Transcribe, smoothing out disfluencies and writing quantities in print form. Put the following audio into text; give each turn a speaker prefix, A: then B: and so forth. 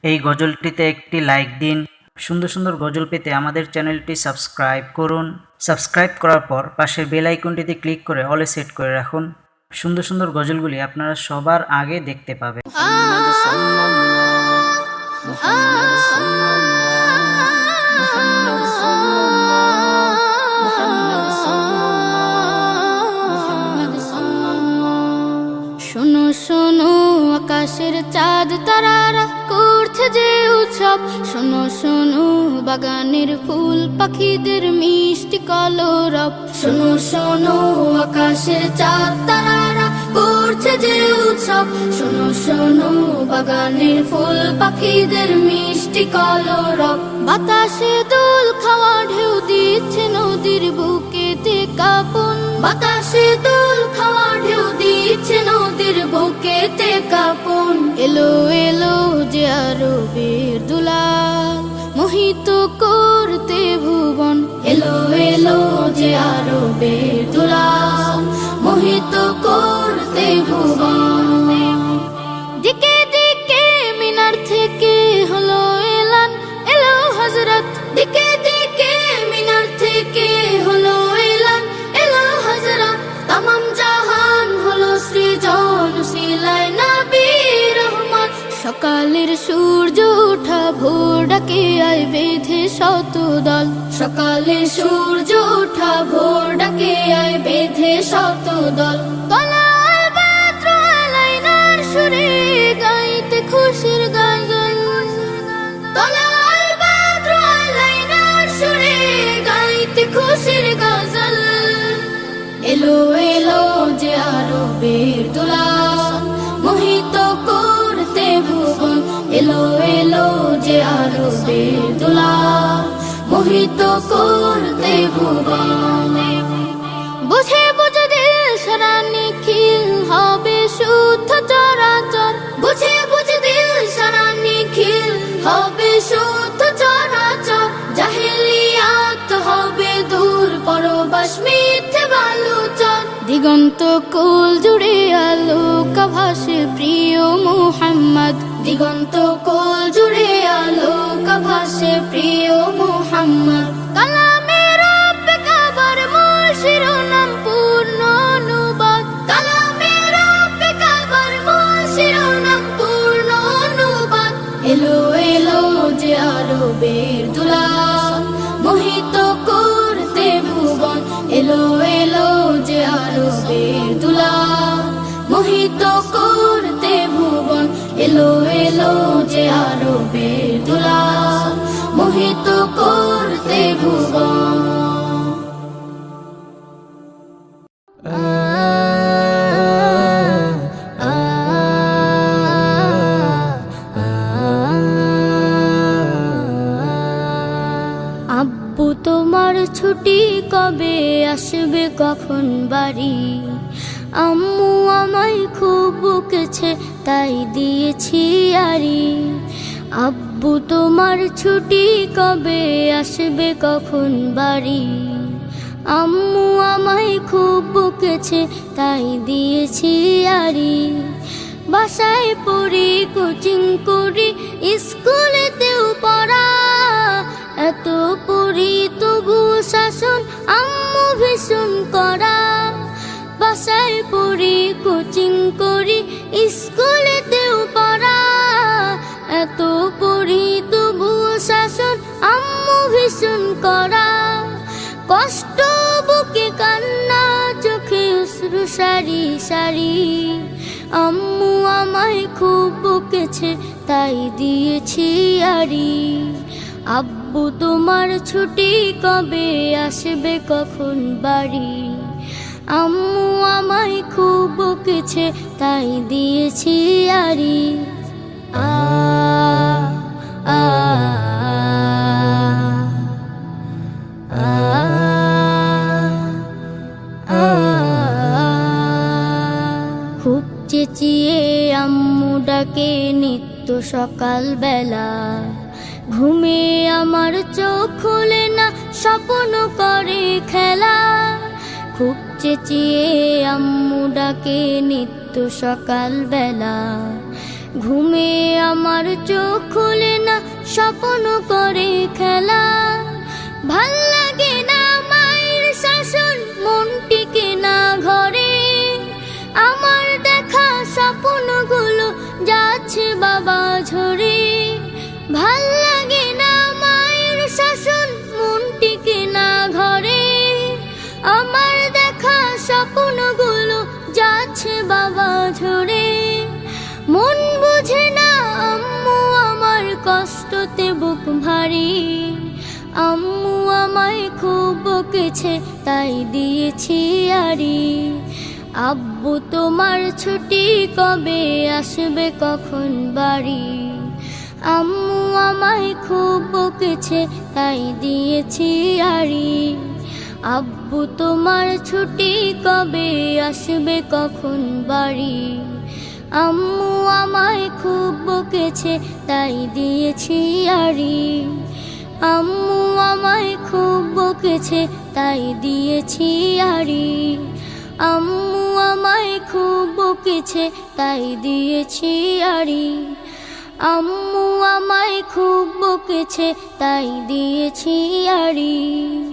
A: এই গজলটিতে একটি লাইক দিন। সুন্দর সুন্দর গজল পেতে আমাদের চ্যানেলটি সাবস্ক্রাইব করুন। সাবস্ক্রাইব করার পর পাশের বেল আইকনটিতে ক্লিক করে অলে সেট করে রাখুন। সুন্দর সুন্দর গজলগুলি আপনারা সবার আগে দেখতে পাবেন।
B: শোনো শোনো আকাশের চাঁদ তারারা করছে যে উৎসব, শোনো শোনো বাগানের ফুল পাখিদের মিষ্টি কলরব। শোনো শোনো আকাশের চাঁদ তারারা করছে যে উৎসব, শোনো শোনো বাগানের ফুল পাখিদের মিষ্টি কলরব। বাতাসে দোল খাওয়া ঢেউ দিচ্ছে নদীর বুকেতে কাঁপন, বাতাসে দোল খাওয়া ঢেউ দিচ্ছে নদীর বুকেতে কাঁপন। এলো এলো যে আরবের দুলাল মোহিত করতে ভুবন, এলো এলো যে আরবের দুলাল মোহিত করতে ভুবন। দিকে দিকে মিনার থেকে হলো এলান, এলো হযরত। দিকে দিকে মিনার থেকে হলো এলান, এলো হযরত। তামাম জাহান হলো সৃজন সিলায় নবী রহমত। সকালের সূর্য ওঠা ভোর ডাকে আয় বেঁধে শত দল, সকালের সূর্য ওঠা ভোর ডাকে আয় বেঁধে শত দল। তলায় বাদ্র আলাইনার সুরে গাইতে খুশির গাজন, তলায় বাদ্র আলাইনার সুরে গাইতে খুশির গজল। এলো এলো যে আরবের দুলাল মোহিত করতে ভুবন, এলো এলো যে আরবের দুলাল মোহিত করতে ভুবন। বুঝে বুঝে দিল সারা নিখিল হবে শুদ্ধ চরাচর, বুঝে বুঝে দিল সারা নিখিল হবে শুদ্ধ চরাচর। জাহেলিয়াত হবে দূর পরবাস মিথ্যে বালুচর। দিগন্ত কুল জুড়ে আলোকা ভাসে প্রিয় মুহাম্মদ, দিগন্ত কুল জুড়ে আলোকা ভাসে প্রিয় মুহাম্মদ। কালামে রব্বে কাবার মূল শিরোনাম পূর্ণ অনুবাদ, কালামে রব্বে কাবার মূল শিরোনাম পূর্ণ অনুবাদ। এলো এলো যে আরবের দুলাল মোহিত করতে ভুবন, এলো এলো যে আরবের দুলাল মোহিত করতে ভুবন, এলো এলো যে আরবের দুলাল মোহিত করতে ভুবন। আব্বু তোমার ছুটি কবে আসবে কখন বাড়ি? আম্মু আমায় খুব বকেছে তাই দিয়েছি আরি। আব্বু তোমার ছুটি কবে আসবে কখন বাড়ি? আম্মু আমায় খুব বকেছে তাই দিয়েছি আরি। বাসায় পড়ি কোচিং করি স্কুলেতেও পড়া, এত পড়ি তবু শাসন আম্মু ভীষণ করা। বাসায় পড়ি কোচিং করি স্কুলেতেও পড়া, এত পড়ি তবু শাসন আম্মু ভীষণ করা। কষ্ট বুকে কান্না চোখে অশ্রু সারি সারি। আম্মু আমায় খুব বকেছে তাই দিয়েছি আরি। আব্বু তোমার ছুটি কবে আসবে কখন বাড়ি? আম্মু আমায় খুব বকেছে তাই দিয়েছি আরি। আ আ আ আ খুব চেঁচিয়ে আম্মু ডাকে নিত্য সকাল বেলা। ঘুমে আমার চোখ খুলে না স্বপ্ন করে খেলা। খুব চেঁচিয়ে আম্মু ডাকে নিত্য সকাল বেলা। ঘুমে আমার চোখ খুলে না, স্বপ্ন করে খেলা। ভাল লাগে না মায়ের শাসন, মন টিকে না ঘরে। আমার দেখা স্বপ্নগুলো যাচ্ছে বাবা ঝরে। ভাল লাগে না মায়ের শাসন, মন টিকে না ঘরে। আমার দেখা স্বপ্নগুলো যাচ্ছে বাবা ঝরে। মন বুঝে না আম্মু আমার কষ্টতে বুক ভারী। আম্মু আমায় খুব বকেছে তাই দিয়েছি আড়ি। আব্বু তোমার ছুটি কবে আসবে কখন বাড়ি? আম্মু আমায় খুব বকেছে তাই দিয়েছি আড়ি। আব্বু তোমার ছুটি কবে আসবে কখন বাড়ি? আম্মু আমায় খুব বকেছে তাই দিয়েছি আড়ি। আম্মু আমায় খুব বকেছে তাই দিয়েছি আড়ি। আম্মু আমায় খুব বকেছে তাই দিয়েছি আড়ি। আম্মু আমায় খুব বকেছে তাই দিয়েছি আড়ি।